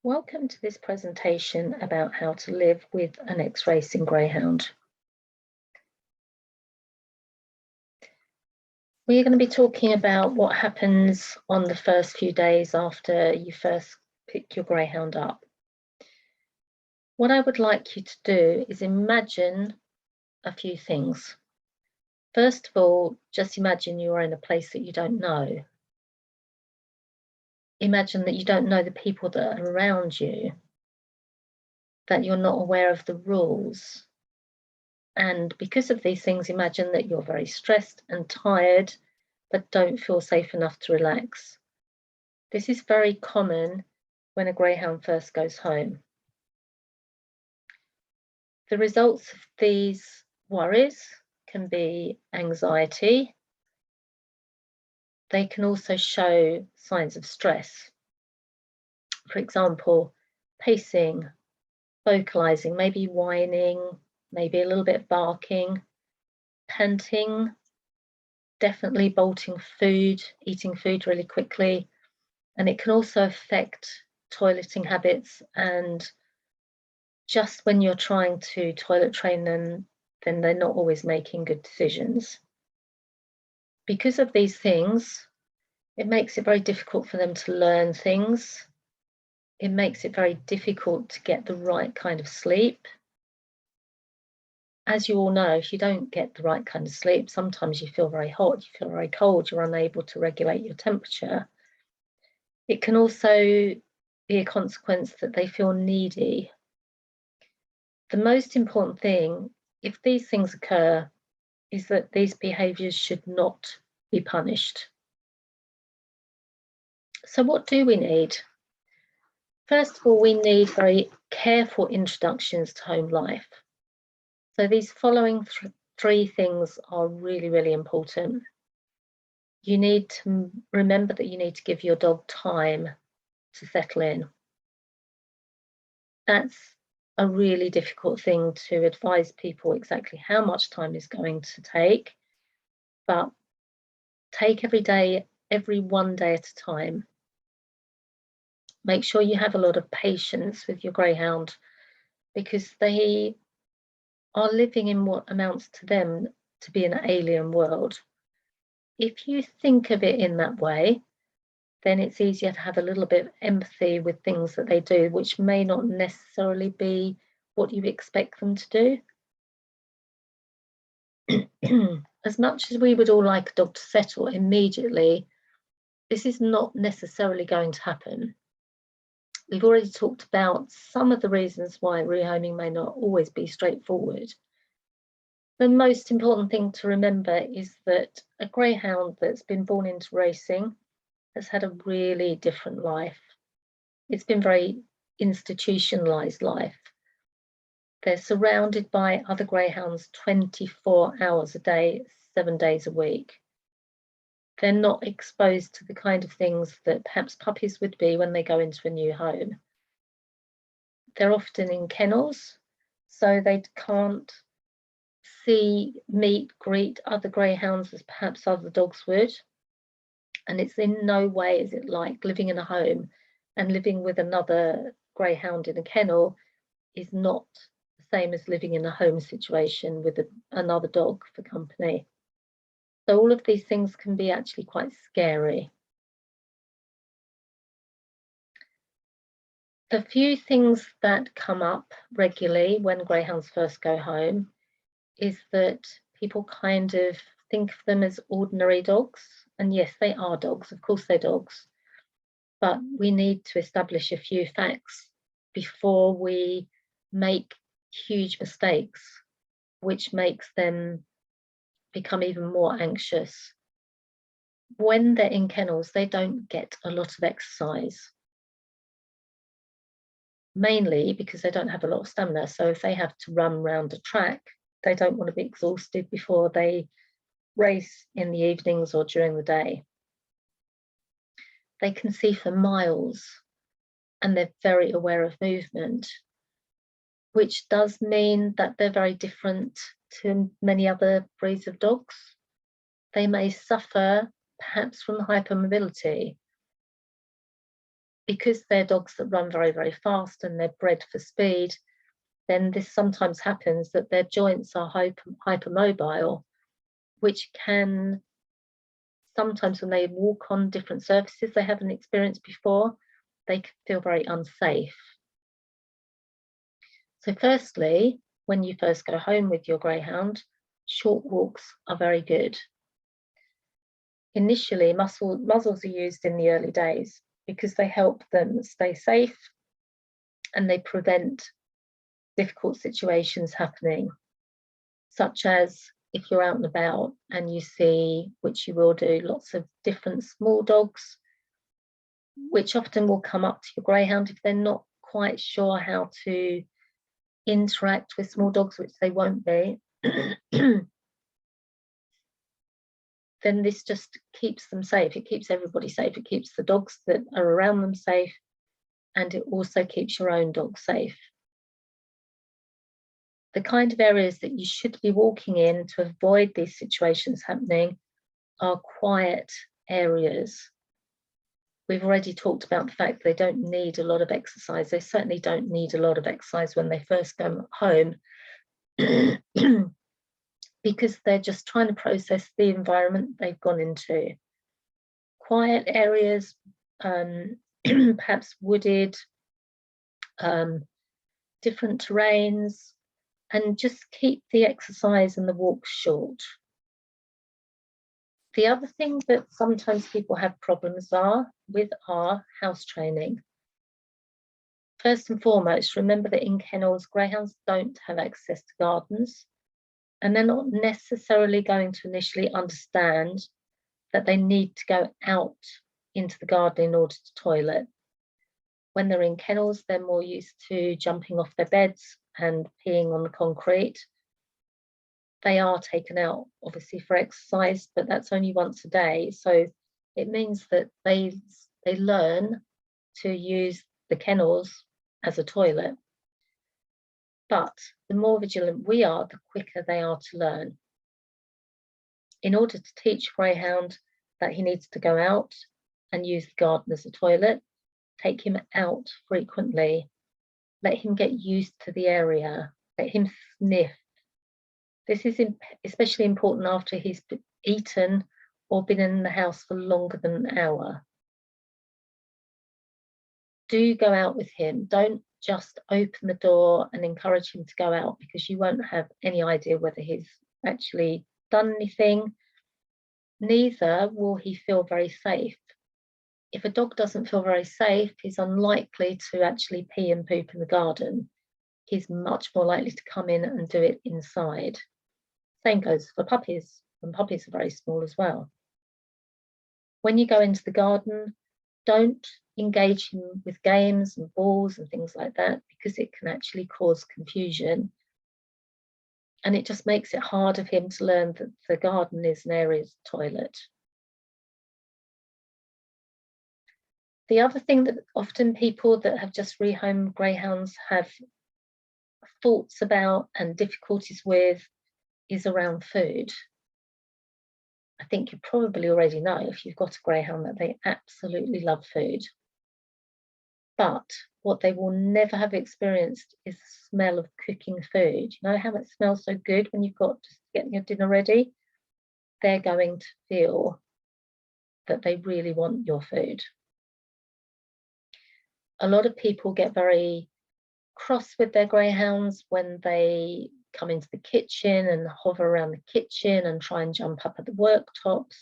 Welcome to this presentation about how to live with an ex-racing greyhound. We're going to be talking about what happens on the first few days after you first pick your greyhound up. What I would like you to do is imagine a few things. First of all, just imagine you are in a place that you don't know. Imagine that you don't know the people that are around you, that you're not aware of the rules. And because of these things, imagine that you're very stressed and tired, but don't feel safe enough to relax. This is very common when a greyhound first goes home. The results of these worries can be anxiety. They can also show signs of stress. For example, pacing, vocalizing, maybe whining, maybe a little bit of barking, panting, definitely bolting food, eating food really quickly. And it can also affect toileting habits, and just when you're trying to toilet train them, then they're not always making good decisions. Because of these things, it makes it very difficult for them to learn things. It makes it very difficult to get the right kind of sleep. As you all know, if you don't get the right kind of sleep, sometimes you feel very hot, you feel very cold, you're unable to regulate your temperature. It can also be a consequence that they feel needy. The most important thing, if these things occur, is that these behaviours should not be punished. So what do we need? First of all, we need very careful introductions to home life. So these following three things are really, really important. You need to remember that you need to give your dog time to settle in. That's a really difficult thing to advise people exactly how much time is going to take, but take every one day at a time. Make sure you have a lot of patience with your greyhound, because they are living in what amounts to them to be an alien world. If you think of it in that way, then it's easier to have a little bit of empathy with things that they do, which may not necessarily be what you expect them to do. As much as we would all like a dog to settle immediately, this is not necessarily going to happen. We've already talked about some of the reasons why rehoming may not always be straightforward. The most important thing to remember is that a greyhound that's been born into racing has had a really different life. It's been very institutionalized life. They're surrounded by other greyhounds 24 hours a day, 7 days a week. They're not exposed to the kind of things that perhaps puppies would be when they go into a new home. They're often in kennels, so they can't see, meet, greet other greyhounds as perhaps other dogs would. And it's in no way is it like living in a home, and living with another greyhound in a kennel is not the same as living in a home situation with another dog for company. So all of these things can be actually quite scary. The few things that come up regularly when greyhounds first go home is that people kind of think of them as ordinary dogs. And yes, they are dogs, of course they're dogs. But we need to establish a few facts before we make huge mistakes, which makes them become even more anxious. When they're in kennels, they don't get a lot of exercise, mainly because they don't have a lot of stamina. So if they have to run around a track, they don't want to be exhausted before they race in the evenings or during the day. They can see for miles, and they're very aware of movement, which does mean that they're very different to many other breeds of dogs. They may suffer perhaps from hypermobility. because they're dogs that run very, very fast and they're bred for speed, then this sometimes happens that their joints are hypermobile, which can sometimes, when they walk on different surfaces they haven't experienced before, they can feel very unsafe. So firstly, when you first go home with your greyhound, short walks are very good. Initially, muzzles are used in the early days because they help them stay safe and they prevent difficult situations happening, such as if you're out and about and you see, which you will do, lots of different small dogs, which often will come up to your greyhound if they're not quite sure how to interact with small dogs, which they won't be, then this just keeps them safe. It keeps everybody safe. It keeps the dogs that are around them safe, and it also keeps your own dog safe. The kind of areas that you should be walking in to avoid these situations happening are quiet areas. We've already talked about the fact they don't need a lot of exercise. They certainly don't need a lot of exercise when they first come home because they're just trying to process the environment they've gone into. Quiet areas, perhaps wooded, different terrains, and just keep the exercise and the walks short. The other thing that sometimes people have problems with are house training. First and foremost, remember that in kennels, greyhounds don't have access to gardens, and they're not necessarily going to initially understand that they need to go out into the garden in order to toilet. When they're in kennels, they're more used to jumping off their beds and peeing on the concrete. They are taken out, obviously, for exercise, but that's only once a day. So it means that they learn to use the kennels as a toilet. But the more vigilant we are, the quicker they are to learn. In order to teach greyhound that he needs to go out and use the garden as a toilet, take him out frequently. Let him get used to the area. Let him sniff. This is especially important after he's eaten or been in the house for longer than an hour. Do go out with him. Don't just open the door and encourage him to go out, because you won't have any idea whether he's actually done anything. Neither will he feel very safe. If a dog doesn't feel very safe, he's unlikely to actually pee and poop in the garden. He's much more likely to come in and do it inside. Same goes for puppies, and puppies are very small as well. When you go into the garden, don't engage him with games and balls and things like that, because it can actually cause confusion. And it just makes it hard for him to learn that the garden is an area's toilet. The other thing that often people that have just rehomed greyhounds have thoughts about and difficulties with is around food. I think you probably already know, if you've got a greyhound, that they absolutely love food. But what they will never have experienced is the smell of cooking food. You know how it smells so good when you've got just getting your dinner ready? They're going to feel that they really want your food. A lot of people get very cross with their greyhounds when they come into the kitchen and hover around the kitchen and try and jump up at the worktops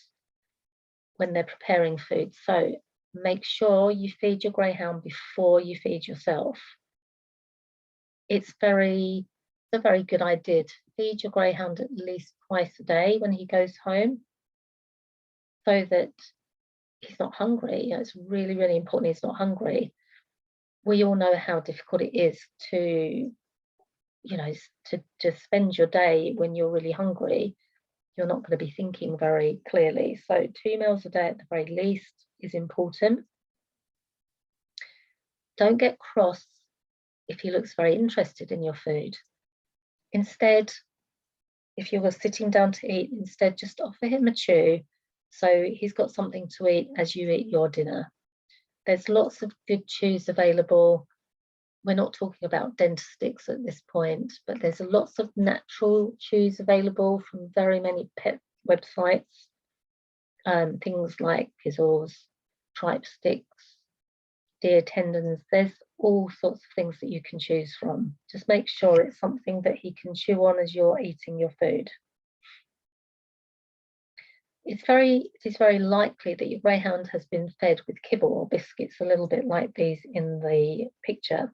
when they're preparing food. So make sure you feed your greyhound before you feed yourself. It's a very good idea to feed your greyhound at least twice a day when he goes home, so that he's not hungry. You know, it's really, really important he's not hungry. We all know how difficult it is to, you know, to spend your day when you're really hungry. You're not going to be thinking very clearly. So 2 meals a day at the very least is important. Don't get cross if he looks very interested in your food. Instead, if you're sitting down to eat, instead just offer him a chew so he's got something to eat as you eat your dinner. There's lots of good chews available. We're not talking about Dentasticks at this point, but there's lots of natural chews available from very many pet websites. Things like Pizzles, Tripe Sticks, deer tendons. There's all sorts of things that you can choose from. Just make sure it's something that he can chew on as you're eating your food. It is very likely that your greyhound has been fed with kibble or biscuits, a little bit like these in the picture.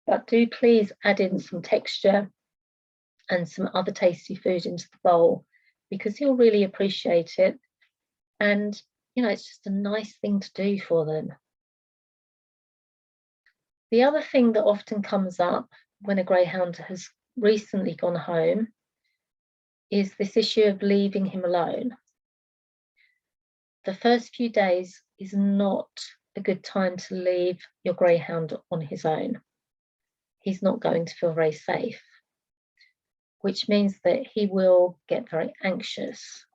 But do please add in some texture and some other tasty food into the bowl, because he'll really appreciate it. And, you know, it's just a nice thing to do for them. The other thing that often comes up when a greyhound has recently gone home is this issue of leaving him alone. The first few days is not a good time to leave your greyhound on his own. He's not going to feel very safe, which means that he will get very anxious.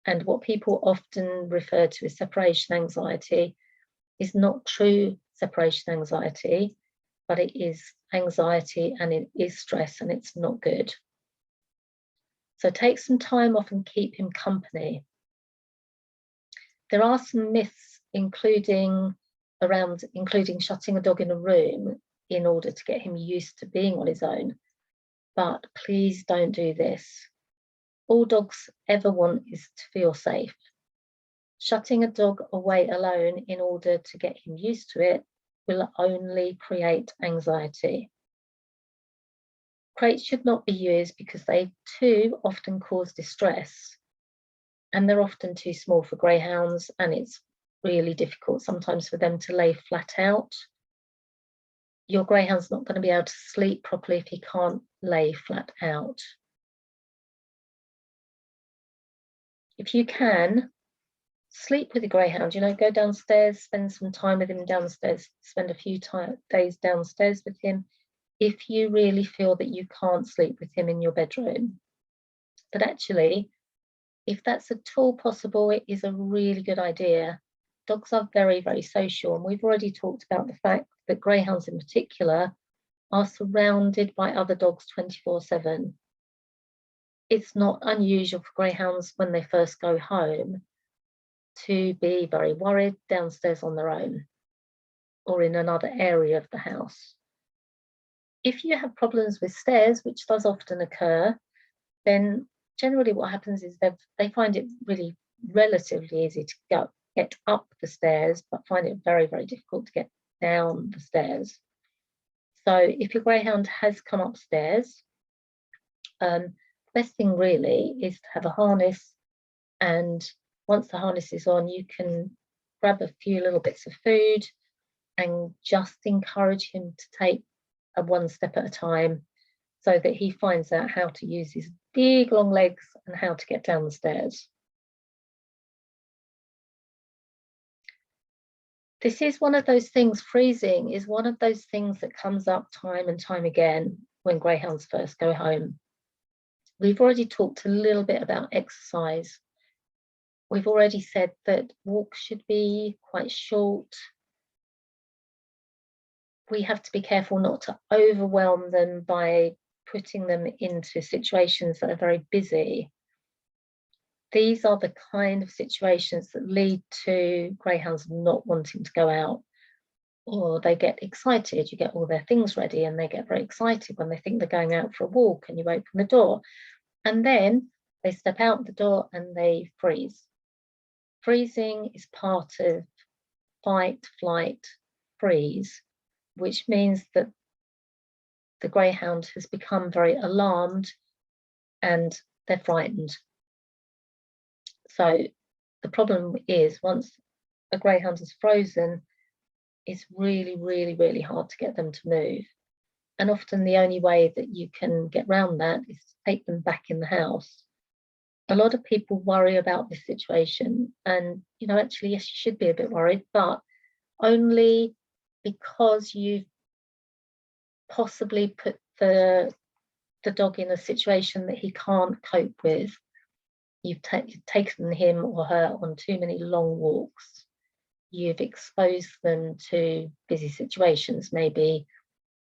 And what people often refer to as separation anxiety is not true separation anxiety, but it is anxiety and it is stress, and it's not good. So take some time off and keep him company. There are some myths, including shutting a dog in a room in order to get him used to being on his own. But please don't do this. All dogs ever want is to feel safe. Shutting a dog away alone in order to get him used to it will only create anxiety. Crates should not be used because they too often cause distress, and they're often too small for greyhounds, and it's really difficult sometimes for them to lay flat out. Your greyhound's not going to be able to sleep properly if he can't lay flat out. If you can, sleep with the greyhound, you know, go downstairs, spend some time with him downstairs, spend a few days downstairs with him, if you really feel that you can't sleep with him in your bedroom. But actually, if that's at all possible, it is a really good idea. Dogs are very, very social, and we've already talked about the fact that greyhounds in particular are surrounded by other dogs 24/7. It's not unusual for greyhounds when they first go home to be very worried downstairs on their own or in another area of the house. If you have problems with stairs, which does often occur, then generally what happens is they find it really relatively easy to get up the stairs, but find it very, very difficult to get down the stairs. So if your greyhound has come upstairs, the best thing really is to have a harness, and once the harness is on, you can grab a few little bits of food and just encourage him to take one step at a time so that he finds out how to use his big long legs and how to get down the stairs. This is one of those things, freezing is one of those things that comes up time and time again when greyhounds first go home. We've already talked a little bit about exercise. We've already said that walks should be quite short. We have to be careful not to overwhelm them by putting them into situations that are very busy. These are the kind of situations that lead to greyhounds not wanting to go out, or they get excited. You get all their things ready and they get very excited when they think they're going out for a walk, and you open the door and then they step out the door and they freeze. Freezing is part of fight, flight, freeze, which means that the greyhound has become very alarmed and they're frightened. So the problem is, once a greyhound is frozen, it's really, really, really hard to get them to move. And often the only way that you can get around that is to take them back in the house. A lot of people worry about this situation, and you know, actually, yes, you should be a bit worried, but only because you've possibly put the dog in a situation that he can't cope with. You've taken him or her on too many long walks. you've exposed them to busy situations, maybe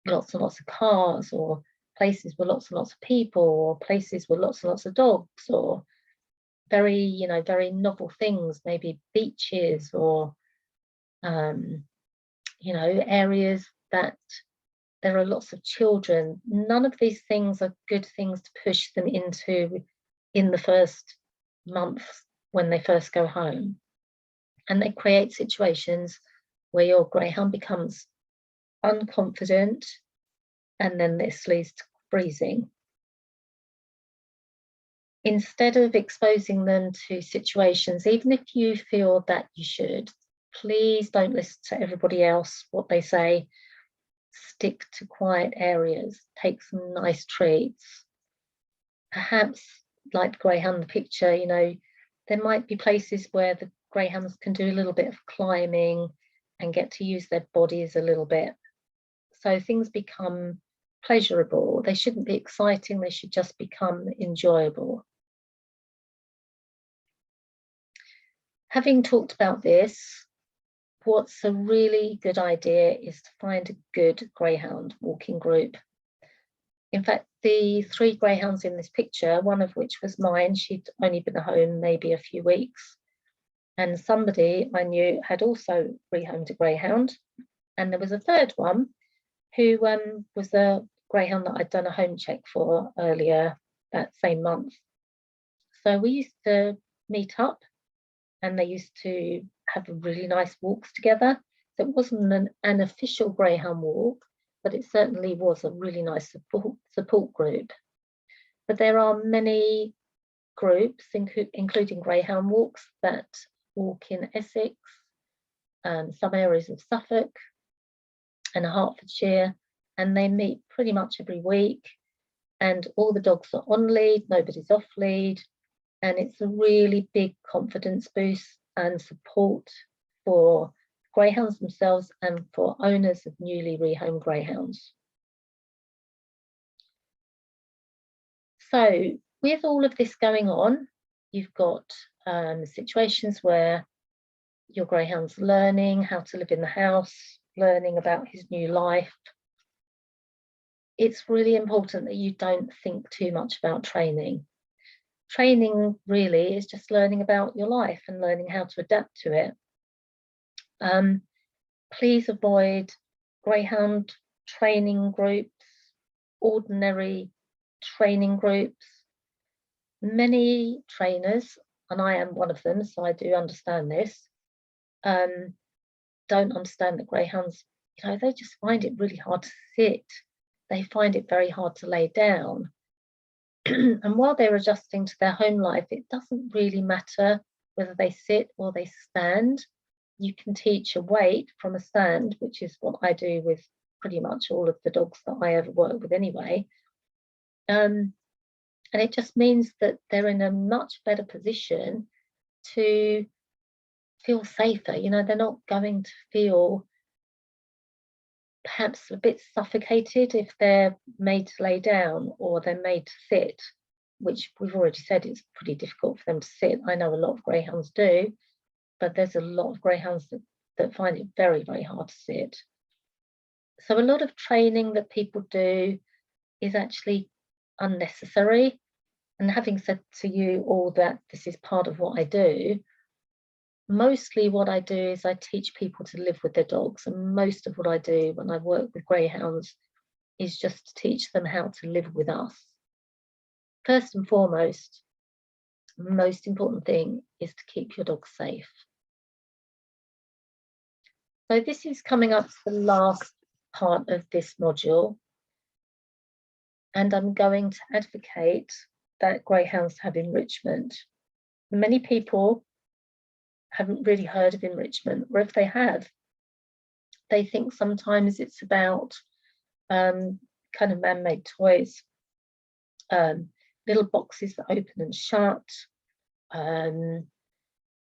lots and lots of cars, or places with lots and lots of people, or places with lots and lots of dogs, or very, very novel things, maybe beaches, or areas that there are lots of children. None of these things are good things to push them into in the first month when they first go home. And they create situations where your greyhound becomes unconfident, and then this leads to freezing. Instead of exposing them to situations, even if you feel that you should, please don't listen to everybody else, what they say. Stick to quiet areas, take some nice treats. Perhaps, like the greyhound, the picture, there might be places where the greyhounds can do a little bit of climbing and get to use their bodies a little bit. So things become pleasurable. They shouldn't be exciting, they should just become enjoyable. Having talked about this, what's a really good idea is to find a good greyhound walking group. In fact, the 3 greyhounds in this picture, one of which was mine, she'd only been home maybe a few weeks, and somebody I knew had also rehomed a greyhound, and there was a third one who was a greyhound that I'd done a home check for earlier that same month. So we used to meet up, and they used to have really nice walks together. So it wasn't an official greyhound walk, but it certainly was a really nice support group. But there are many groups, including greyhound walks, that walk in Essex, some areas of Suffolk and Hertfordshire, and they meet pretty much every week, and all the dogs are on lead, nobody's off lead, and it's a really big confidence boost and support for greyhounds themselves and for owners of newly rehomed greyhounds. So with all of this going on, you've got situations where your greyhound's learning how to live in the house, learning about his new life. It's really important that you don't think too much about training. Training really is just learning about your life and learning how to adapt to it. Please avoid greyhound training groups, ordinary training groups. Many trainers, and I am one of them, so I do understand this, don't understand that greyhounds, they just find it really hard to sit. They find it very hard to lay down. And while they're adjusting to their home life, it doesn't really matter whether they sit or they stand. You can teach a wait from a stand, which is what I do with pretty much all of the dogs that I ever work with anyway. And it just means that they're in a much better position to feel safer. They're not going to feel perhaps a bit suffocated if they're made to lay down or they're made to sit, which we've already said it's pretty difficult for them to sit. I know a lot of greyhounds do, but there's a lot of greyhounds that find it very, very hard to sit. So a lot of training that people do is actually unnecessary. And having said to you all that this is part of what I do, mostly what I do is I teach people to live with their dogs, and most of what I do when I work with greyhounds is just to teach them how to live with us. First and foremost, the most important thing is to keep your dog safe. So this is coming up to the last part of this module, and I'm going to advocate that greyhounds have enrichment. Many people haven't really heard of enrichment, or if they have, they think sometimes it's about kind of man-made toys, little boxes that open and shut,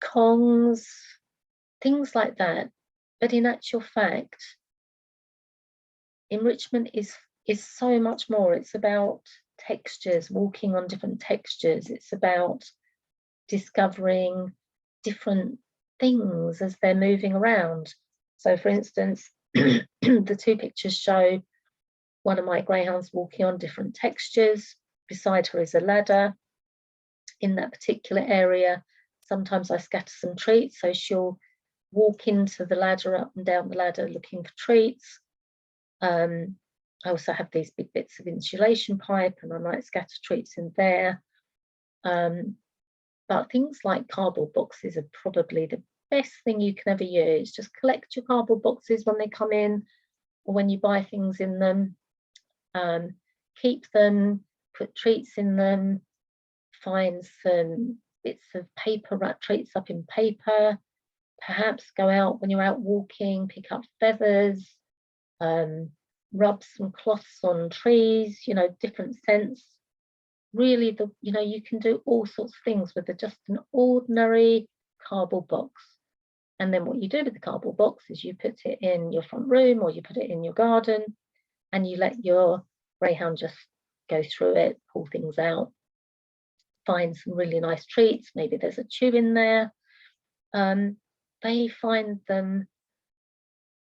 Kongs, things like that. But in actual fact, enrichment is so much more. It's about textures, walking on different textures. It's about discovering different things as they're moving around. So for instance, the two pictures show one of my greyhounds walking on different textures. Beside her is a ladder. In that particular area, sometimes I scatter some treats, so she'll walk into the ladder, up and down the ladder, looking for treats. I also have these big bits of insulation pipe, and I might scatter treats in there. But things like cardboard boxes are probably the best thing you can ever use. Just collect your cardboard boxes when they come in, or when you buy things in them. Keep them, put treats in them, find some bits of paper, wrap treats up in paper, perhaps go out when you're out walking, pick up feathers, rub some cloths on trees, you know, different scents. Really, you can do all sorts of things with just an ordinary cardboard box. And then what you do with the cardboard box is you put it in your front room, or you put it in your garden, and you let your greyhound just go through it, pull things out, find some really nice treats. Maybe there's a chew in there. They find them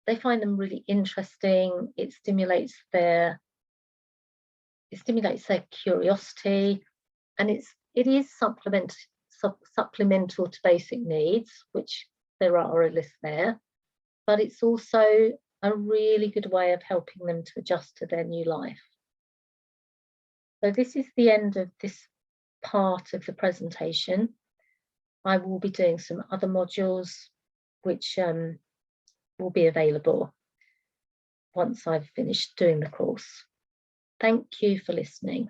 really interesting. It stimulates their curiosity, and it is supplemental to basic needs, which there are a list there, but it's also a really good way of helping them to adjust to their new life. So this is the end of this part of the presentation. I will be doing some other modules which will be available once I've finished doing the course. Thank you for listening.